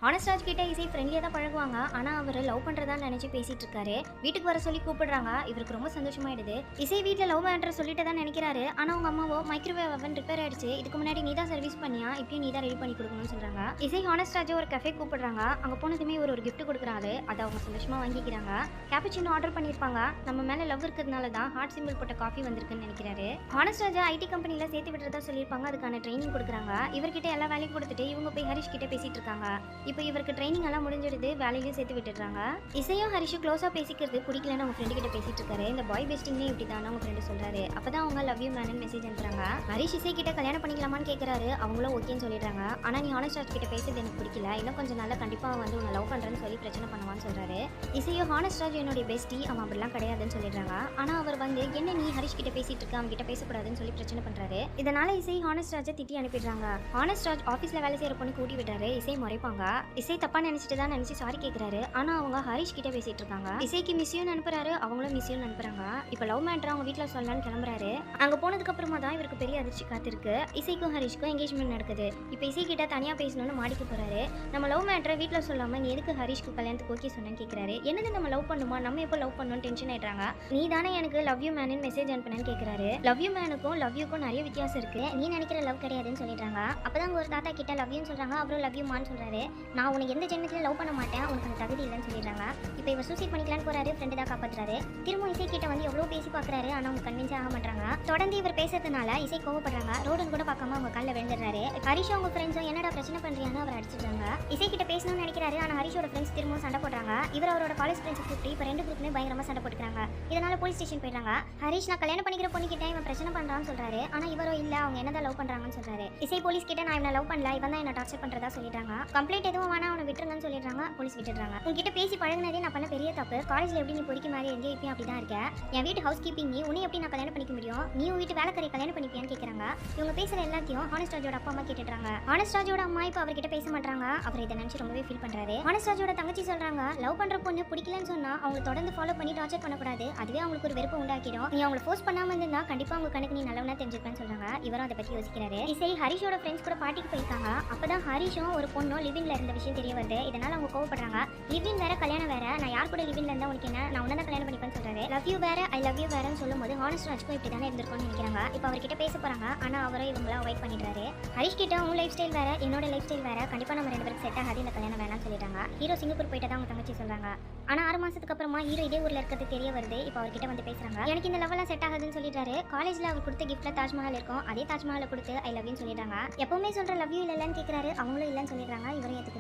ஹானஸ்ராஜ் கிட்ட இசை ஃப்ரெண்ட்லியாக தான் பழகுவாங்க. ஆனால் அவர் லவ் பண்ணுறதா நினச்சி பேசிட்டு இருக்காரு. வீட்டுக்கு வர சொல்லி கூப்பிடுறாங்க. இவருக்கு ரொம்ப சந்தோஷமாயிடுது. இசை வீட்டில் லவ் மேட்டர் சொல்லிட்டு தான் நினைக்கிறாரு. ஆனால் அவங்க அம்மாவோ மைக்ரோவேவ் அவன் ரிப்பேர் ஆயிடுச்சு, இதுக்கு முன்னாடி நீ தான் சர்வீஸ் பண்ணியா, இப்பயும் நீ தான் ரெடி பண்ணி கொடுக்கணும்னு சொல்கிறாங்க. இசை ஹானஸ்ராஜை ஒரு கஃபே கூப்பிடுறாங்க. அங்கே போனதுமே ஒரு கிஃப்ட் கொடுக்குறாரு. அதை அவங்க சந்தோஷமாக வாங்கிக்கிறாங்க. கேப்புச்சினோ ஆர்டர் பண்ணியிருப்பாங்க. நம்ம மேலே லவ் இருக்கிறதுனால தான் ஹார்ட் சிம்பிள் போட்ட காஃபி வந்திருக்குன்னு நினைக்கிறாரு. ஹானஸ்ராஜை ஐடி கம்பெனியில் சேர்த்து விடுறதா சொல்லியிருப்பாங்க. அதுக்கான ட்ரைனிங் கொடுக்குறாங்க. இவர்கிட்ட எல்லா வேலையும் கொடுத்துட்டு இவங்க போய் ஹரிஷ் கிட்ட பேசிட்டு இருக்காங்க. இப்போ இவருக்கு ட்ரைனிங் எல்லாம் முடிஞ்சிடுது. வேலையிலையும் சேர்த்து விட்டுடுறாங்க. இசையும் ஹரிஷும் க்ளோஸாக பேசிக்கிறது பிடிக்கலன்னு அவங்க ஃப்ரெண்டு கிட்ட பேசிட்டு இருக்காரு. இந்த பாய் பெஸ்டிங்னே இப்படி தான் அவங்க ஃப்ரெண்டு சொல்றாரு. அப்பதான் அவங்க லவ் யூ மேன் மெசேஜ் அனுப்புறாங்க. ஹரிஷ் இசை கிட்ட கல்யாணம் பண்ணிக்கலாமான்னு கேட்கறாரு. அவங்களும் ஓகேன்னு சொல்லிடுறாங்க. ஆனா நீ ஹானஸ்ராஜ் கிட்ட பேசுறது எனக்கு பிடிக்கல, இன்னும் கொஞ்சம் நாள் கண்டிப்பா வந்து உன்னை லவ் பண்றேன்னு சொல்லி பிரச்சனை பண்ணுவான்னு சொல்றாரு. இசையும் ஹானஸ்ராஜ் என்னுடைய பெஸ்டி, அவன் அப்படிலாம் கிடையாதுன்னு சொல்லிடுறாங்க. ஆனா அவர் வந்து என்ன நீ ஹரிஷ் கிட்ட பேசிட்டு இருக்க, அவங்க கிட்ட பேசக்கூடாதுன்னு சொல்லி பிரச்சனை பண்றாரு. இதனால இசை ஹானஸ்ராஜை திட்டி அனுப்பிடுறாங்க. ஹானஸ்ராஜ் ஆஃபீஸ்ல வேலை செய்யற பொண்ணு கூட்டி விடுறாரு. இசை முறைப்பாங்க. இசை தப்பா நினைச்சிட்டு தான் நினைச்சு சாரி கேட்கறாரு. ஆனா அவங்க ஹரிஷ் கிட்ட பேசிட்டு இருக்காங்க. இசைக்கு மிஸ்யூன்னு அனுப்புறாரு. அவங்களும் மிஸ்யூன்னு அனுப்புறாங்க. இப்ப லவ் மேட்டர் அவங்க வீட்டுல சொல்லலாம்னு கிளம்புறாரு. அங்க போனதுக்கு அப்புறமா தான் இவருக்கு பெரிய அதிர்ச்சி காத்திருக்கு. இசைக்கும் ஹரிஷ்க்கும் எங்கேஜ்மெண்ட் நடக்குது. இப்ப இசை கிட்ட தனியா பேசணும்னு மாடிக்கு போறாரு. நம்ம லவ் மேட்டரை வீட்டுல சொல்லாம நீ எதுக்கு ஹரிஷ்க்கு கல்யாணத்துக்கு ஓகே சொன்னேன்னு கேட்கறாரு. என்னது நம்ம லவ் பண்ணுமா, நம்ம எப்போ லவ் பண்ணணும் டென்ஷன் ஆயிடுறாங்க. நீ தானே எனக்கு லவ் யூ மேன் மெசேஜ் அனுப்புனேன்னு கேட்கறாரு. லவ் யூ மேனுக்கும் லவ் யூக்கும் நிறைய வித்தியாசம் இருக்கு, நீ நினைக்கிற லவ் கிடையாதுன்னு சொல்லிடுறாங்க. அப்பதான் ஒரு தாத்தா கிட்ட லவ் யூன்னு சொல்றாங்க. அவரும் லவ் யூ மான்னு சொல்றாரு. நான் உனக்கு எந்த ஜென்மத்திலும் லவ் பண்ண மாட்டேன், உனக்கு அந்த தகுதி இல்லைன்னு சொல்லிடுறாங்க. இப்போ இவர் சூசைட் பண்ணிக்கலான்னு போறாரு. ஃப்ரெண்டு தான் காப்பாத்துறாரு. திரும்ப இசை கிட்ட வந்து எவ்வளோ பேசி பார்க்குறாரு. ஆனால் அவங்க கன்வின்ஸ் ஆக மாட்டாங்க. தொடர்ந்து இவர் பேசுறதுனால இசை கோவப்படுறாங்க. ரோடுன்னு கூட பார்க்காம அவங்க காலில் விழுந்துடுறாரு. ஹரிஷ் அவங்க ஃப்ரெண்ட்ஸும் என்னடா பிரச்சனை பண்றியான்னு அவர் அடிச்சிடுறாங்க. இசை கிட்ட பேசணும்னு நினைக்கிறாரு. ஆனால் ஹரிஷோட ஃப்ரெண்ட்ஸ் திரும்ப சண்டை போடுறாங்க. இவர் அவரோட காலேஜ் ஃப்ரெண்ட்ஸ் கூப்பிட்டு இப்போ ரெண்டு குரூப்மே பயங்கரமா சண்டை போட்டுக்கிறாங்க. இதனால போலீஸ் ஸ்டேஷன் போயிடுறாங்க. ஹரிஷ் நான் கல்யாணம் பண்ணிக்கிற பொண்ணு கிட்ட இவன் பிரச்சனை பண்றான்னு சொல்றாரு. ஆனால் இவரோ இல்ல, அவங்க என்னதான் லவ் பண்றாங்கன்னு சொல்றாரு. இசை போலீஸ் கிட்ட நான் இவனை லவ் பண்ணல, இவன் தான் என்ன டார்ச்சர் பண்றதா சொல்லிடுறாங்க. கம்ப்ளைண்ட் எதுவும் வேணா அவனை விட்டுருங்கன்னு சொல்லிடுறாங்க. போலீஸ் விட்டுடுறாங்க. உங்ககிட்ட பேசி பழகினதே நான் பண்ண பெரிய தப்பு. காலேஜ்ல எப்படி நீ பொறிக்க மாதிரி எங்கே இப்பயும் அப்படிதான் இருக்க. என் வீட்டு ஹவுஸ் கீப்பிங் நீ, உன்னை எப்படி நான் கல்யாணம் பண்ணிக்க முடியும், நீ உன் வீட்டு வேலைக்காரி கல்யாணம் பண்ணிப்பியான்னு கேட்கறாங்க. இவங்க பேசுற எல்லாத்தையும் ஹானஸ்ராஜோட அப்பா அம்மா கேட்டுறாங்க. ஹானஸ்ராஜோட அம்மா இப்போ அவர்கிட்ட பேச மாட்டாங்க. அவர் இதை நினைச்சு ரொம்பவே ஃபீல் பண்றாரு. ஹானஸ்ராஜோட தங்கச்சி சொல்றாங்க, லவ் பண்ற பொண்ணு பிடிக்கலன்னு சொன்னா அவங்க தொடர்ந்து ஃபாலோ பண்ணி டார்ச்சர் பண்ணக்கூடாது, அதுவே அவங்களுக்கு ஒரு வெறுப்பு உண்டாக்கிடும். நீ அவங்களை ஃபோர்ஸ் பண்ணாம இருந்தா கண்டிப்பா அவங்க கணக்கு நீ நல்லவனா தெரிஞ்சுப்பேன்னு சொல்றாங்க. இவரும் அதை பத்தி யோசிக்கிறாரு. இசை ஹரிஷோட ஃப்ரெண்ட்ஸ் கூட பார்ட்டிக்கு போயிருக்காங்க. அப்பதான் ஹரிஷும் ஒரு பொண்ணும் லிவிங்ல இருந்த விஷயம் தெரிய வருது. இதனால அவங்க கோவப்படுறாங்க. லிவிங் வேற கல்யாணம் வேற, நான் யார் கூட லிவிங்ல இருந்தா உனக்கு என்ன, நான் உன்ன தான் கல்யாணம் பண்ணிப்பேன்னு சொல்றாரு. லவ் யூ வேற ஐ லவ் யூ வேறன்னு சொல்லும்போது ஹானஸ்ராஜ்க்கும் இப்படி தானே இருந்திருக்கும்னு நினைக்கிறாங்க. இப்போ அவர்கிட்ட பேச போறாங்க. ஆனா அவரும் இவங்கள அவாய்ட் பண்ணிடுறாரு. ஹரிஷ் கிட்ட உன் லைஃப் ஸ்டைல் வேற என்னோட லைஃப் ஸ்டைல் வேற, கண்டிப்பா நம்ம ரெண்டு பேருக்கு செட் ஆகாது, இந்த கல்யாணம் வேணாம்னு சொல்லிட்டாங்க. ஹீரோ சிங்கப்பூர் போயிட்டு தான் அவங்க தங்கச்சி சொல்றாங்க. ஆனா 6 மாசத்துக்கு அப்புறமா ஹீரோ இதே ஊர்ல இருக்கிறது தெரிய வருது. இப்போ அவர்கிட்ட வந்து பேசுறாங்க. எனக்கு இந்த லெவலாம் செட் ஆகாதுன்னு சொல்லிட்டாரு. காலேஜ்ல அவர் கொடுத்த கிஃப்ட்ல தாஜ்மஹால் இருக்கும், அதே தாஜ்மஹாலை கொடுத்து ஐ லவ் யூன்னு சொல்லிட்டாங்க. எப்பவுமே சொல்ற லவ் யூ இல்லைன்னு கேட்கறாரு. அவங்களும் இல்லைன்னு சொல்லிடுறாங்க. இவரும் ஏத்துக்க